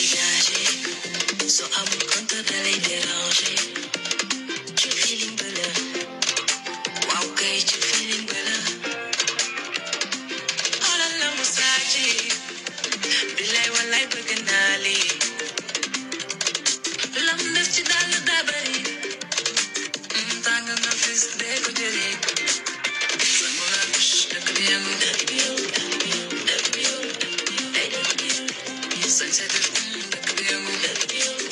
So amul compte da lay déranger. Ci feeling ba la. Waaw kay ci feeling ba la. Xoolal la mu saaji. Bilay walay bëgg naa lii. Lam def ci dàll daa bari. Tàng na fis dee ko jëlee. Sama la dëkk bi yëngu. Dëkk bi yëngu. Dëkk bi yëngu. Dëkk bi yëngu. Sañ sa def dëkk bi yëngu. Dëkk bi yëngu.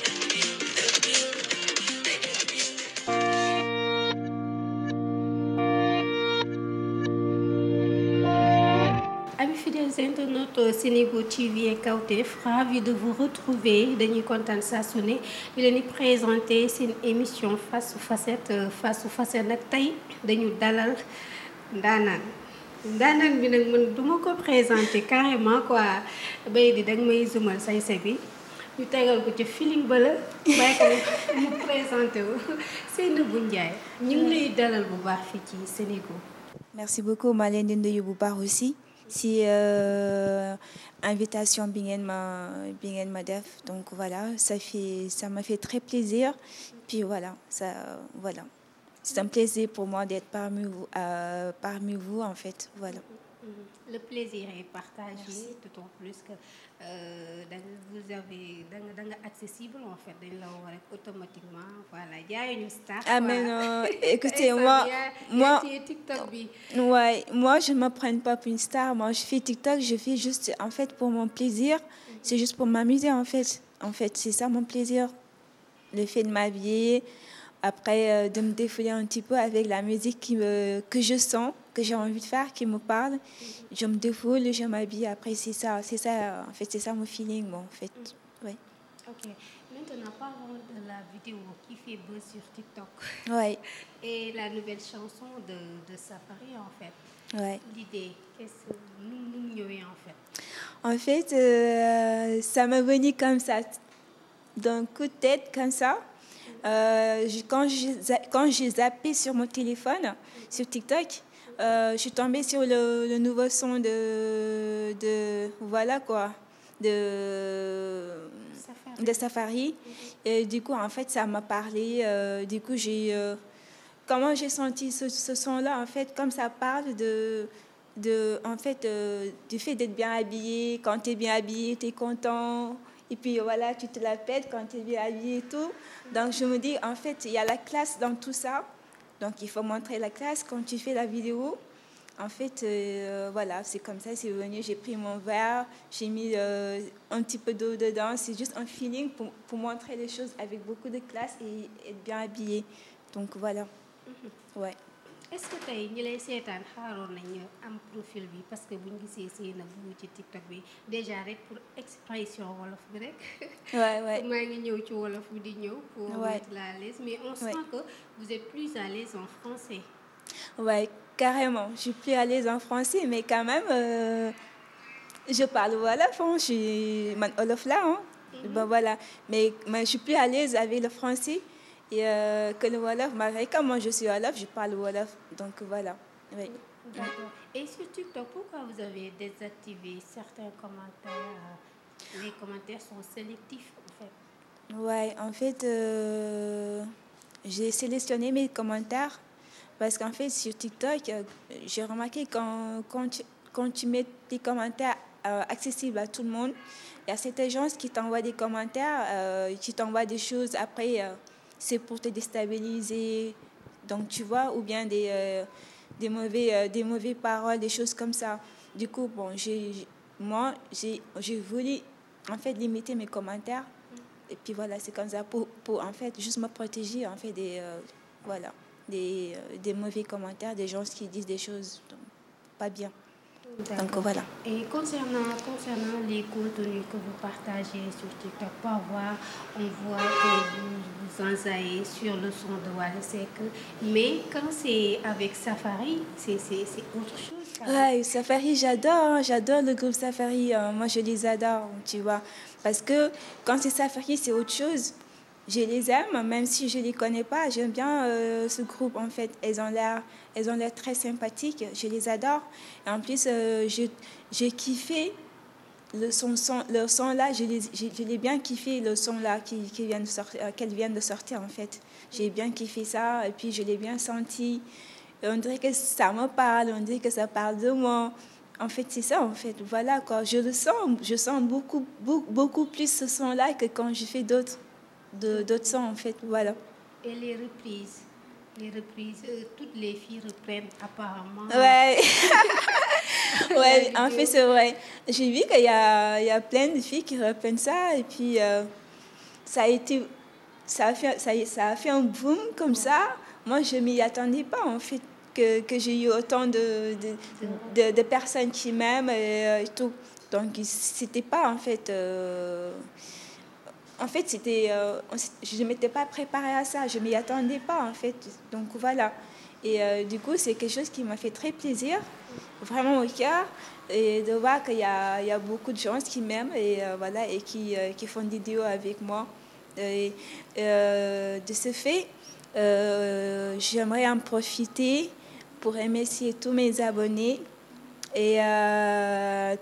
Amis fidèles internautes Senego TV et Kawtef, ravi de vous retrouver dañuy kontaan saa su ne di leen di présenter seen émission face aux facettes nag tey dañu dalal ndaanaan bi nag man duma ko présenter carrément quoi bay di danga may zoomal sañse bi ñu tegal ko ci feeling ba la bàyyi ko mu présenté wu Seynabou Ndiaye ñu ngi lay dalal bu baax fii ci Senego. Merci beaucoup maa leen di nuyu bu baax aussi si invitation bi ngeen ma def donc voilà ça m'a fait très plaisir puis voilà c'est un plaisir pour moi d'être parmi vous en fait voilà. Le plaisir est partagé d'autant plus que da nga accessible en fait dañ la war rek automatiquement voilà jaayuñu star. Ah mais non, écoutez moi TikTok bi. Ouais, moi je me prends pas pour une star, moi je fais TikTok, je fais juste en fait pour mon plaisir, c'est juste pour m'amuser en fait c'est ça mon plaisir, le fait de m'habiller. Après, de me défouler un petit peu avec la musique que je sens, que j'ai envie de faire, qui me parle. Je me défoule, je m'habille. Après, c'est ça, en fait, c'est ça mon feeling, bon, en fait. Ouais. Ok. Maintenant, parlons de la vidéo qui fait buzz sur TikTok. Ouais. Et la nouvelle chanson de Safari, en fait. Ouais. L'idée, qu'est-ce que nous ñëwee, en fait? En fait, ça m'est venu comme ça, d'un coup de tête, comme ça. Quand j'ai zappé sur mon téléphone, sur TikTok, je suis tombée sur le nouveau son de voilà quoi, de Safari. Et du coup, en fait, ça m'a parlé. Du coup, comment j'ai senti ce son-là, en fait, comme ça parle en fait, du fait d'être bien habillé. Quand tu es bien habillé, tu es content. Et puis voilà, tu te la pètes quand tu es bien habillé et tout. Donc je me dis, en fait, il y a la classe dans tout ça. Donc il faut montrer la classe quand tu fais la vidéo. En fait, voilà, c'est comme ça, c'est venu. J'ai pris mon verre, j'ai mis un petit peu d'eau dedans. C'est juste un feeling pour montrer les choses avec beaucoup de classe et être bien habillé. Donc voilà. Ouais. Est-ce que tey ñi lay seetaan xaaroon nañu am profil bi parce que buñu gisee Seynabou ci TikTok bi déjà rek pour expression wolof bi rek. Ouais. maa ngi ñëw ci wolof bi di ñëw. pour mettre la à l'aise mais on sent que vous êtes plus à l'aise en français. Ouais, carrément. Je suis plus à l'aise en français mais quand même je parle wolof, je suis man olof là, hein. Ben voilà, mais je suis plus à l'aise avec le français. Et que le Wolof, comme moi je suis Wolof, je parle Wolof, donc voilà. Oui. D'accord. Et sur TikTok, pourquoi vous avez désactivé certains commentaires? Les commentaires sont sélectifs en fait. Ouais, en fait, j'ai sélectionné mes commentaires parce qu'en fait sur TikTok, j'ai remarqué quand tu mets tes commentaires accessibles à tout le monde, il y a certaines gens qui t'envoient des commentaires, qui t'envoient des choses après. C'est pour te déstabiliser, donc tu vois, ou bien des mauvaises paroles, des choses comme ça. Du coup, bon, j'ai voulu en fait limiter mes commentaires, et puis voilà, c'est comme ça pour en fait juste me protéger en fait des mauvais commentaires, des gens qui disent des choses donc, pas bien. Donc voilà. Et concernant les contenus que vous partagez sur TikTok, parfois on voit que vous ensaillez sur le son de Wally Seck, mais quand c'est avec Safari, c'est autre chose. Ouais, Safari, j'adore le groupe Safari. Moi, je les adore, tu vois, parce que quand c'est Safari, c'est autre chose. Je les aime, même si je les connais pas. J'aime bien ce groupe en fait. Elles ont l'air très sympathiques. Je les adore. Et en plus, j'ai kiffé le son là, je l'ai bien kiffé, le son là qu'elle vient de sortir en fait. J'ai bien kiffé ça et puis je l'ai bien senti. Et on dirait que ça me parle, on dirait que ça parle de moi. En fait, c'est ça, en fait. Voilà, quoi. Je sens beaucoup plus ce son-là que quand je fais d'autres sons, en fait. Voilà. Et les reprises, toutes les filles reprennent apparemment. Ouais. Ouais, en fait, c'est vrai. J'ai vu qu'il y a plein de filles qui reprennent ça et puis ça a fait un boom comme ça. Moi, je m'y attendais pas, en fait, que j'ai eu autant de personnes qui m'aiment et tout. Donc, c'était pas, en fait... En fait, je ne m'étais pas préparée à ça, je ne m'y attendais pas en fait. Donc voilà. Et du coup, c'est quelque chose qui m'a fait très plaisir, vraiment au cœur, et de voir qu'il y a beaucoup de gens qui m'aiment et, voilà, et qui font des vidéos avec moi. De ce fait, j'aimerais en profiter pour remercier tous mes abonnés et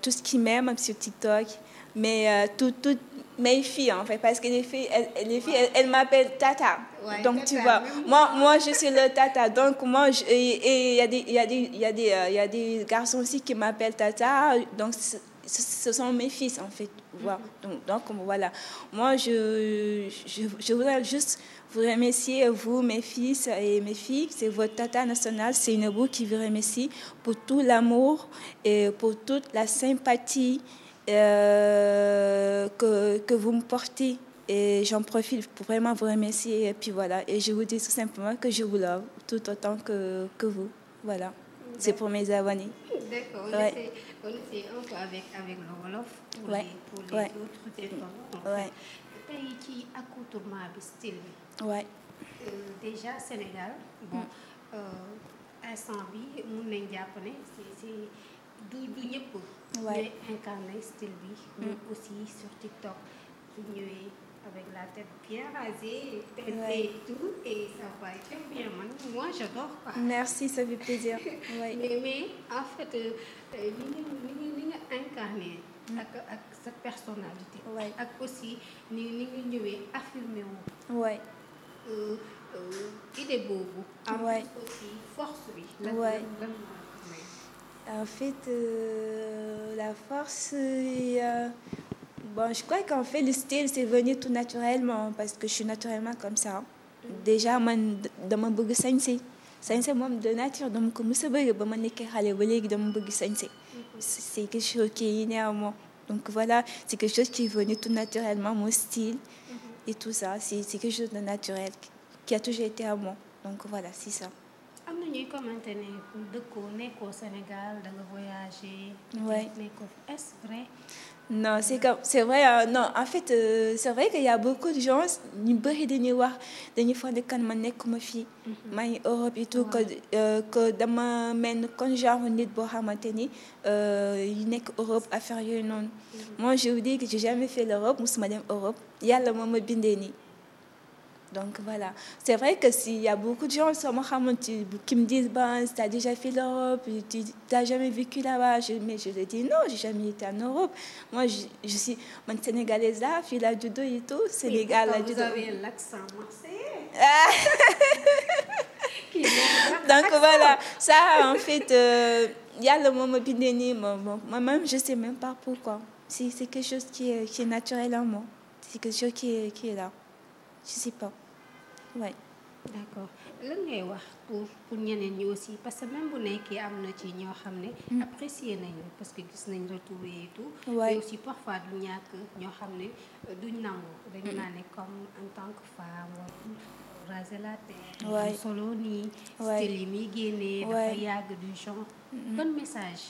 tout ce qui m'aiment sur TikTok, mais toutes mes filles en fait, parce que les filles elles m'appellent Tata. Ouais, donc tata, tu vois, moi je suis le Tata, donc moi et il y a des garçons aussi qui m'appellent Tata, donc ce sont mes fils en fait. Voilà. Donc voilà, moi je voudrais juste vous remercier, vous, mes fils et mes filles. C'est votre Tata nationale, c'est une boue qui vous remercie pour tout l'amour et pour toute la sympathie que vous me portez. Et j'en profite pour vraiment vous remercier. Et puis voilà, et je vous dis tout simplement que je vous love tout autant que vous. Voilà, c'est pour mes abonnés. D'accord, on essaie un peu avec le Wolof pour les autres téléphone. Ouais. Tey ci accoutrement bi style bi. Ouais. Déjà Sénégal bon instant bi mun nañ jàpp ne c'est du ñëpp. ñooy incarné style bi. mais aussi sur TikTok su ñëwee avec la tête bien rasée, et tout, et ça va très bien. Moi j'adore quoi. Merci, ça fait plaisir. Ouais. mais en fait li nga incarné. ak sa personnalité. ak aussi ni nga ñëwee affirmé wu. idée boobu. am aussi force bi. En fait, la force, bon, je crois qu'en fait, le style, c'est venu tout naturellement, parce que je suis naturellement comme ça. Déjà, man, dama bëgg sañse moom de nature, dama ko mës a bëgg ba ma nekkee xale ba léegi dama bëgg sañse. C'est quelque chose qui est inné à moi. Donc voilà, c'est quelque chose qui est venu tout naturellement, mon style et tout ça. C'est quelque chose de naturel qui a toujours été à moi. Donc voilà, c'est ça. Am na ñuy commenter ne nekkoo Sénégal da nga voyager. Nekkoo est-ce vrai? Non, c'est vrai. Non, en fait, c'est vrai qu'il y a beaucoup de gens ñu bëri dañuy foog ne kan ma nekkuma fii. maa ngi Europe et tout que dama mel comme genre nit boo xamante ni yu nekk Europe affaire yooyu noonu. Moi, je vous dis que j'ai jamais fait l'Europe, musuma dem Europe. Yàlla moo ma bindee nii. Donc voilà, c'est vrai que s'il y a beaucoup de gens qui me disent tu as déjà fait l'Europe, tu n'as jamais vécu là-bas, mais je leur dis non, j'ai jamais été en Europe. Moi, je suis sénégalaise là, fille là du dos et tout, Sénégal là du dos. Vous avez l'accent marseillais. Donc voilà, ça en fait, il y a le moment bindéni, moi-même je sais même pas pourquoi. C'est quelque chose qui est naturel en moi, c'est quelque chose qui est là. Je sais pas. Ouais. D'accord. Lan ngay wax pour ñeneen ñi aussi parce que même bu nekkee am na ci ñoo xam ne apprécier nañu parce que gis nañ retour et tout. Mais aussi parfois du ñàkk ñoo xam ne duñ nangu dañu naa ne comme en tant que femme war raser la tête. Solo nii. style yi muy génnee. dafa yàgg du genre. Bon message.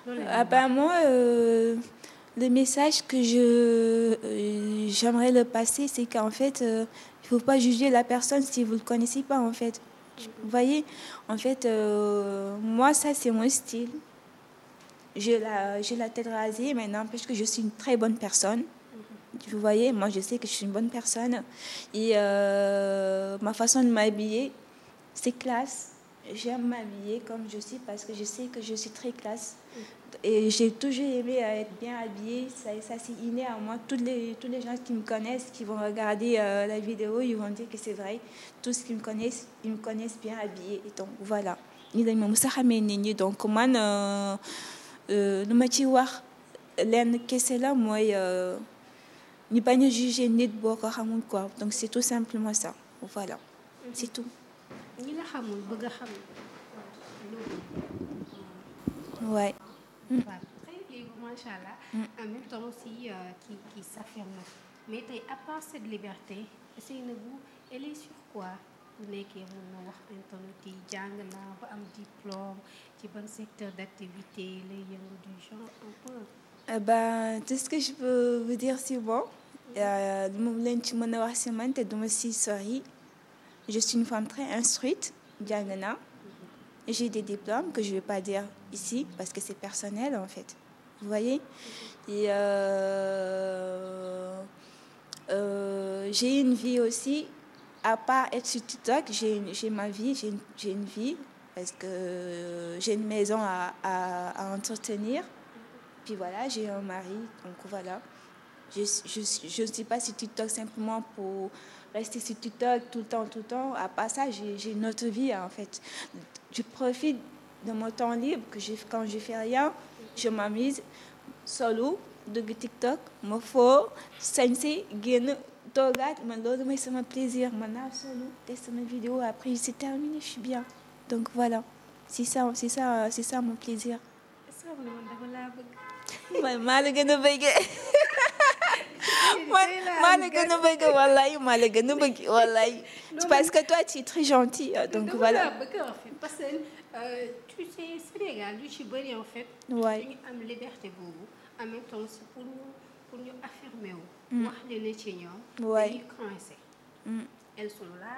Moi, le message que j'aimerais le passer, c'est qu'en fait, il ne faut pas juger la personne si vous ne le connaissez pas, en fait. Vous voyez, en fait, moi, ça, c'est mon style. J'ai la tête rasée, mais n'empêche que je suis une très bonne personne. Vous voyez, moi, je sais que je suis une bonne personne. Et ma façon de m'habiller, c'est classe. J'aime m'habiller comme je suis parce que je sais que je suis très classe. et j'ai toujours aimé être bien habillée. Ça c'est inné à moi. Tous les gens qui me connaissent, qui vont regarder la vidéo, ils vont dire que c'est vrai. Tous ceux qui me connaissent, ils me connaissent bien habillée. Et donc voilà. Ni dañ ma mës a xamee nit ñi donc man lu ma ci wax lenn kese la mooy ñu bañ a juger nit boo ko xamul quoi. Donc c'est tout simplement ça. Voilà. C'est tout. ñi la xamul bëgg a xam Ouais. waaw très libre macha allah. En même temps aussi qui s'affirme. Mais tey à part cette liberté Seynabou elle est sur quoi bu nekkee mën na wax internet yi jàng naa ba am diplôme ci ban secteur d'activité lay yëngu du genre un peu. Tout ce que je peux vous dire c'est bon. Moom leen ci mën a wax si man te duma si sori. Je suis une femme très instruite, jàng naa. J'ai des diplômes que je ne vais pas dire ici parce que c'est personnel en fait. Vous voyez? Et j'ai une vie aussi, à part être sur TikTok, j'ai ma vie, j'ai une vie parce que j'ai une maison à entretenir. Puis voilà, j'ai un mari, donc voilà. Je ne suis pas sur TikTok simplement pour rester sur TikTok tout le temps. À part ça, j'ai une autre vie en fait. Je profite de mon temps libre quand je fais rien, je m'amuse solo dugg TikTok ma foo sañse génn toogaat man loolu mooy sama plaisir man naa solo def sama vidéo après c'est terminé je suis bien donc voilà c'est ça mon plaisir. est-ce que man dama laa bëgg. man maa la gën a bëgg maa la gën a bëgg wallaay maa la gën a bëgg wallaay parce que toi tu es très gentil donc voilà. Parce que tu sais Sénégal lu ci bëri en fait. waay ñu am liberté boobu en même temps c'est pour ñu affirmer wu. wax li ne ci ñoom. waay dañuy coincé. Elles sont là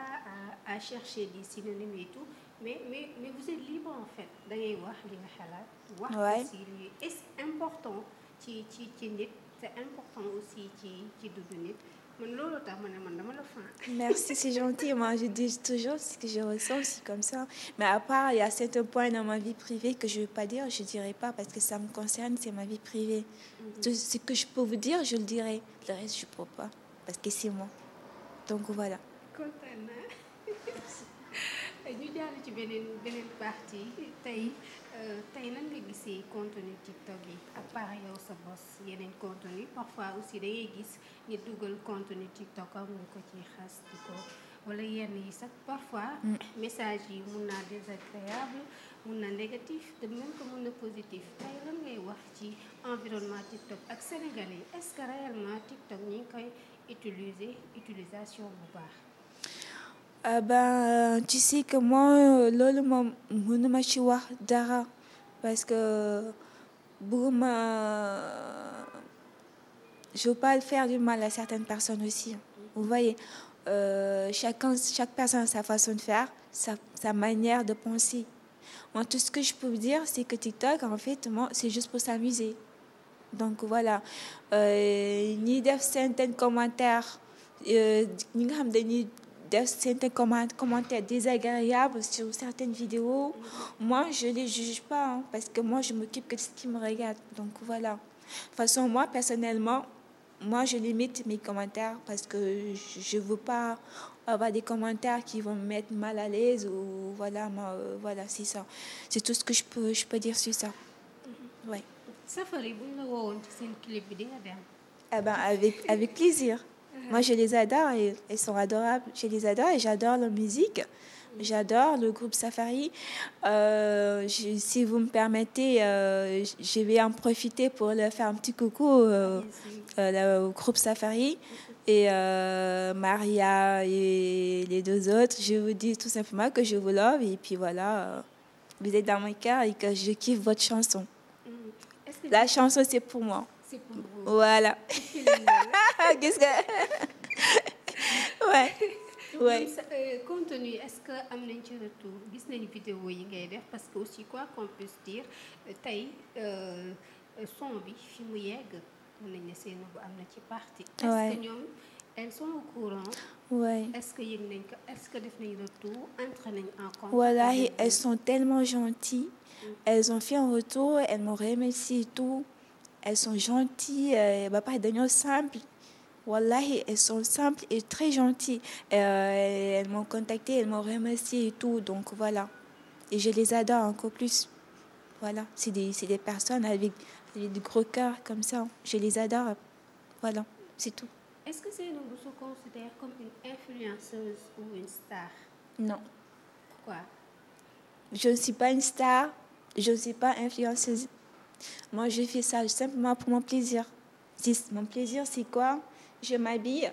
à chercher des synonymes et tout mais vous êtes libre en fait da ngay wax li nga xalaat. wax aussi li et c'est important ci nit c'est important aussi ci dundu nit. Man loolu tax ma ne man dama la fan. Merci, c'est gentil. Moi, je dis toujours ce que je ressens aussi comme ça. Mais à part, il y a certains points dans ma vie privée que je ne veux pas dire, je ne dirai pas parce que ça me concerne, c'est ma vie privée. Tout ce que je peux vous dire, je le dirai. Le reste, je ne peux pas parce que c'est moi. Donc voilà. Kontaan naa ñu jàll ci beneen partie tey nan nga gisee contenu TikTok yi à part yow sa boss yeneen contenu parfois aussi da ngay gis ñu dugal contenu TikTok am ñu ko ci xas di ko wala yenn yi sax parfois message yi mun naa désagréable mun na négatif de même que mun na positif tey lan ngay wax ci environnement TikTok ak sénégalais est-ce que réellement TikTok ñi ngi koy utilisation bu baax. Tu sais que moi loolu moom mënuma ci wax dara parce que je veux pas faire du mal à certaines personnes aussi. Vous voyez, chaque personne a sa façon de faire, sa manière de penser. Moi, tout ce que je peux vous dire, c'est que TikTok, en fait, moi, c'est juste pour s'amuser. Donc voilà, ñi def certains commentaires ñi nga xam dañuy def certains commentaires désagréables sur certaines vidéos. Moi, je les juge pas parce que moi, je m'occupe que de ce qui me regarde. Donc voilà. De toute façon, moi, personnellement, je limite mes commentaires parce que je veux pas avoir des commentaires qui vont me mettre mal à l'aise ou voilà, voilà, c'est ça. C'est tout ce que je peux dire sur ça. Ouais. Safari bu ñu la woowoon ci seen clip bi di nga dem. Avec plaisir. Moi, je les adore et elles sont adorables. Je les adore et j'adore leur musique. J'adore le groupe Safari. Si vous me permettez, je vais en profiter pour leur faire un petit coucou au groupe Safari et Maria et les deux autres. Je vous dis tout simplement que je vous love et puis voilà, vous êtes dans mon cœur et que je kiffe votre chanson. La chanson, c'est pour moi. C'est pour vous. Voilà. Qu'est-ce que... ouais. Contenu, est-ce que am nañ ci retour gis nañ vidéo yi ngay def parce que aussi quoi qu'on puisse dire tey son bi fi mu yegg mën nañ ne Seynabou am na ci partie. Est-ce que ñoom elles sont au courant Ouais. est-ce que yëg nañ ko est-ce que def nañ le tour entre nañ en contact Wallahi, avec elles eux? sont tellement gentilles. Elles ont fait un retour, elles m'ont remercié et tout. Elles sont gentilles, bah, pas d'agneau simple. Wallahi, elles sont simples et très gentilles. Elles m'ont contacté, elles m'ont remercié et tout. Donc voilà. Et je les adore encore plus. Voilà. C'est des personnes avec des gros cœurs comme ça. Je les adore. Voilà. C'est tout. Est-ce que Seynabou se considère comme une influenceuse ou une star? Non. Pourquoi? Je ne suis pas une star. Je ne suis pas influenceuse. Moi, je fais ça simplement pour mon plaisir. Mon plaisir, c'est quoi? Je m'habille.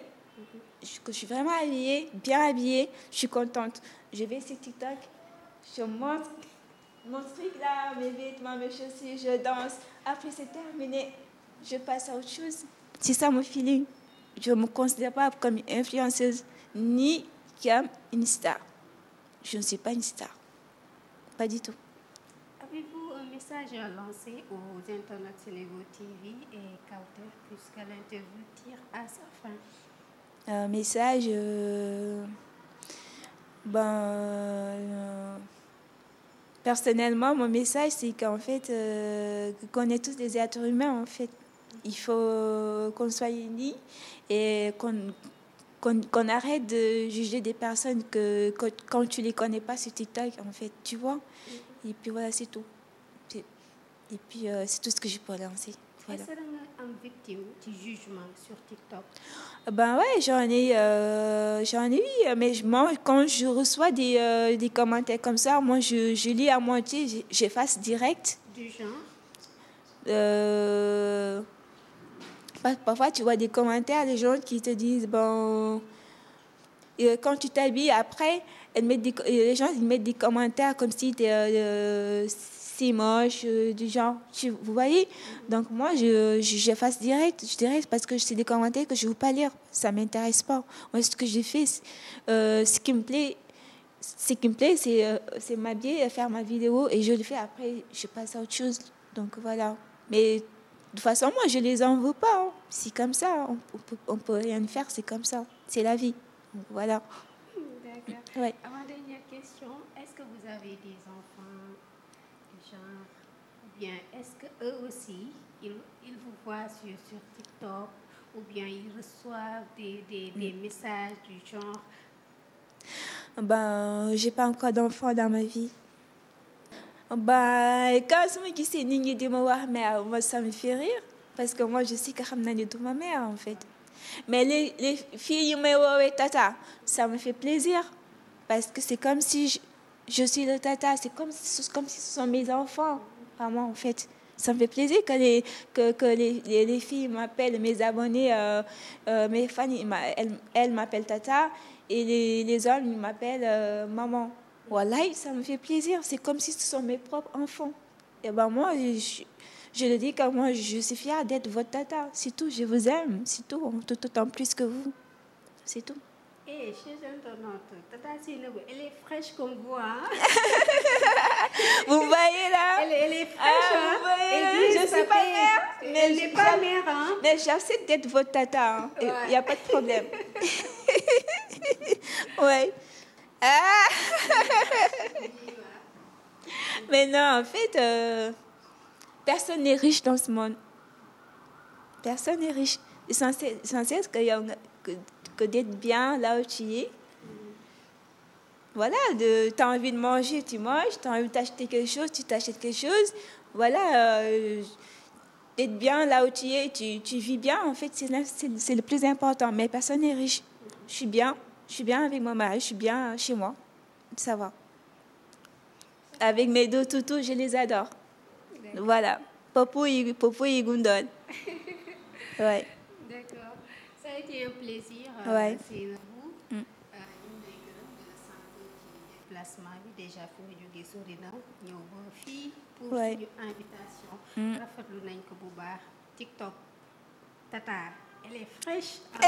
Je suis vraiment habillée, bien habillée. Je suis contente. Je vais sur TikTok. Je montre mon truc là, mes vêtements, mes chaussures. Je danse. Après, c'est terminé. Je passe à autre chose. C'est ça mon feeling. Je ne me considère pas comme une influenceuse ni comme une star. Je ne suis pas une star. Pas du tout. Avez-vous un message à lancer aux internautes Senego TV et Kawtef puisque l'interview tire à sa fin? Un message, personnellement, mon message, c'est qu'en fait, qu'on est tous des êtres humains, en fait. Il faut qu'on soit unis et qu'on arrête de juger des personnes quand tu les connais pas sur TikTok, en fait, tu vois. Et puis voilà, c'est tout. Et puis, c'est tout ce que je peux lancer. Voilà. Est-ce que vous êtes une victime du jugement sur TikTok? Ben ouais, j'en ai eu, mais moi, quand je reçois des commentaires comme ça, moi, je lis à moitié, j'efface direct. Du genre? Parfois, tu vois des commentaires, des gens qui te disent, bon, quand tu t'habilles, après, les gens ils mettent des commentaires comme si c'est moche, du genre, vous voyez. Donc moi, j'efface direct, parce que c'est des commentaires que je ne veux pas lire, ça ne m'intéresse pas. Moi, ce que j'ai fait, ce qui me plaît, c'est m'habiller, faire ma vidéo, et je le fais après, je passe à autre chose. Donc voilà. Mais de toute façon, moi, je les en veux pas. Hein. C'est comme ça, on peut rien faire, c'est comme ça, c'est la vie. Donc voilà. D'accord. Ouais. Avant-dernière question, est-ce que vous avez des enfants du genre, ou bien est-ce qu'eux aussi, ils vous voient sur TikTok, ou bien ils reçoivent des messages du genre? Ben, j'ai pas encore d'enfant dans ma vie. Ben, quand je me dis c'est Nini de ma mère, moi ça me fait rire, parce que moi je sais que je suis ma mère en fait. Mais les filles me tata, ça me fait plaisir, parce que c'est comme si je suis le tata, c'est comme si ce sont mes enfants, vraiment en fait. Ça me fait plaisir que les filles m'appellent, mes abonnés, mes fans, elles m'appellent tata, et les hommes ils m'appellent maman. Voilà, ça me fait plaisir. C'est comme si ce sont mes propres enfants. Et ben moi, je le dis que moi, je suis fière d'être votre tata. C'est tout, je vous aime. C'est tout, autant plus que vous. C'est tout. Et chez internaute, Tata Seynabou, elle est fraîche comme vous, hein? Vous voyez là? Elle est fraîche, hein? Vous voyez là? Et Je ne suis pas mère. Mais elle n'est pas mère, hein? Mais j'accepte d'être votre tata. Hein. Il Ouais. n'y a pas de problème. Ouais. Ah! Mais non, en fait, personne n'est riche dans ce monde. Personne n'est riche. L'essentiel, c'est que d'être bien là où tu es. Voilà, tu as envie de manger, tu manges. Tu as envie d'acheter quelque chose, tu t'achètes quelque chose. Voilà, d'être bien là où tu es, tu vis bien. En fait, c'est le plus important. Mais personne n'est riche. Je suis bien avec mon mari, je suis bien chez moi. Ça va. Avec mes deux toutous, je les adore. D'accord. Voilà. Popo et Gundon. Ouais. D'accord. Ça a été un plaisir, Ouais. Seynabou. Mm. ñu ngi lay gërëm di la sant ci déplacement bi déjà fi nga jógee sori na ñëw ba fii pour Ouais. suñu invitation. Mm. Rafetlu nañ ko bu baax. TikTok, Tata, elle est fraîche. Eh.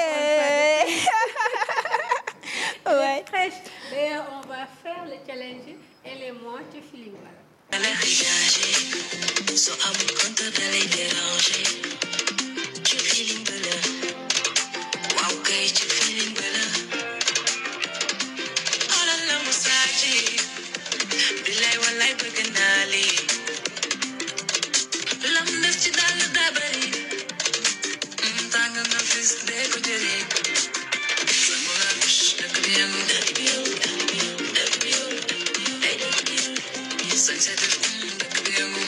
Elle Ouais. est fraîche. D'ailleurs, on va faire le challenge. Elle et moi, tu feeling voilà. Dale dégager, so amul compte dalay déranger. Tu feeling bële, waaw kay ci feeling bële. dëkk bi yëngu